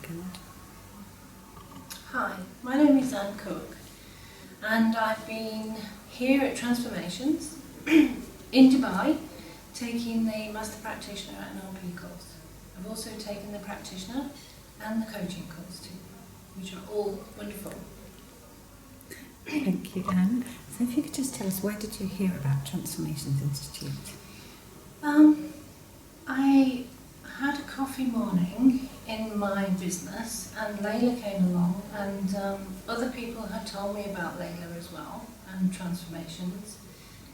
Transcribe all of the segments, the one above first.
second. Hi, my name is Anne Cook, and I've been here at Transformations in Dubai taking the Master Practitioner NLP course. I've also taken the Practitioner and the Coaching course too, which are all wonderful. Thank you, Anne. So if you could just tell us, where did you hear about Transformations Institute? I had a coffee morning in my business, and Layla came along, and other people had told me about Layla as well, and Transformations,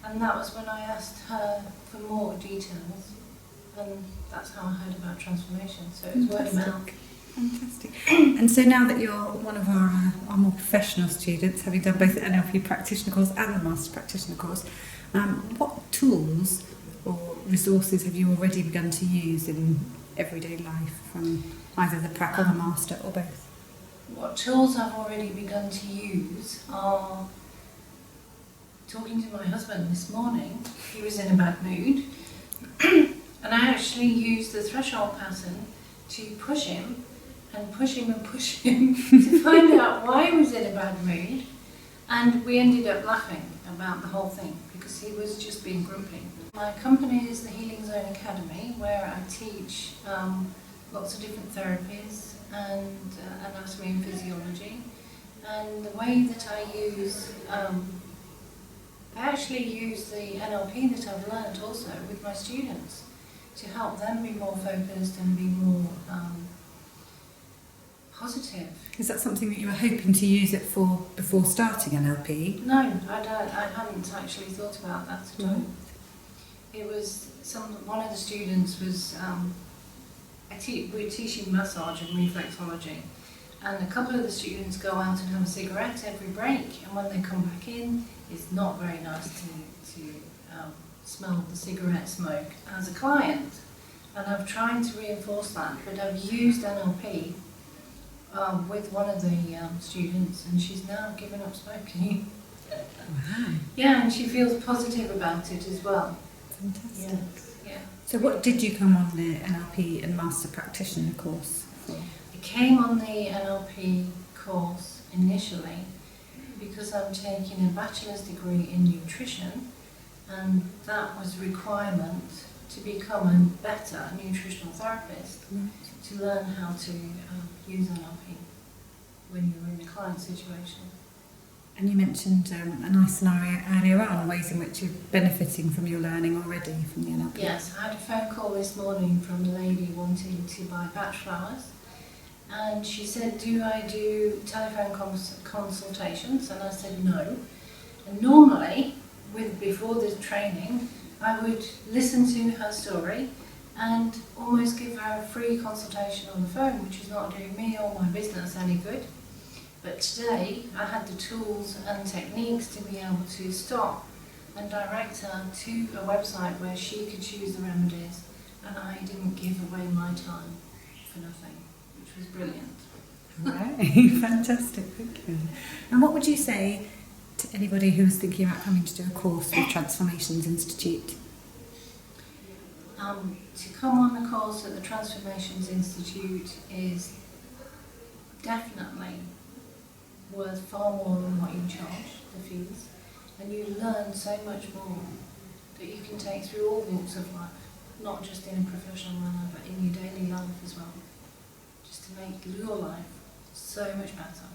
and that was when I asked her for more details, and that's how I heard about Transformations. So it was word of mouth. Fantastic. And so now that you're one of our more professional students, having done both the NLP practitioner course and the Master Practitioner course, what tools or resources have you already begun to use in everyday life from either the prac or the master or both? What tools I've already begun to use are talking to my husband this morning. He was in a bad mood, and I actually used the threshold pattern to push him and push him and push him to find out why he was in a bad mood, and we ended up laughing about the whole thing because he was just being grumpy. My company is the Healing Zone Academy, where I teach lots of different therapies and anatomy and physiology. And the way that I use, I actually use the NLP that I've learned also with my students to help them be more focused and be more positive. Is that something that you were hoping to use it for before starting NLP? No, I hadn't actually thought about that at all. It was one of the students was we're teaching massage and reflexology, and a couple of the students go out and have a cigarette every break, and when they come back in, it's not very nice to smell the cigarette smoke as a client. And I've tried to reinforce that, but I've used NLP with one of the students, and she's now given up smoking. Wow. Yeah, and she feels positive about it as well. Fantastic. Yes, yeah. So what did you come on the NLP and Master Practitioner course for? I came on the NLP course initially because I'm taking a bachelor's degree in nutrition, and that was a requirement to become a better nutritional therapist, to learn how to use NLP when you're in a client situation. And you mentioned a nice scenario earlier on, ways in which you're benefiting from your learning already from the NLP. Yes, I had a phone call this morning from a lady wanting to buy batch flowers, and she said, do I do telephone consultations? And I said no. And normally, before the training, I would listen to her story and almost give her a free consultation on the phone, which is not doing me or my business any good. But today I had the tools and techniques to be able to stop and direct her to a website where she could choose the remedies, and I didn't give away my time for nothing, which was brilliant. Right, fantastic, thank you. And what would you say to anybody who was thinking about coming to do a course with Transformations Institute? To come on a course at the Transformations Institute is definitely worth far more than what you charge, the fees, and you learn so much more that you can take through all walks of life, not just in a professional manner, but in your daily life as well, just to make your life so much better.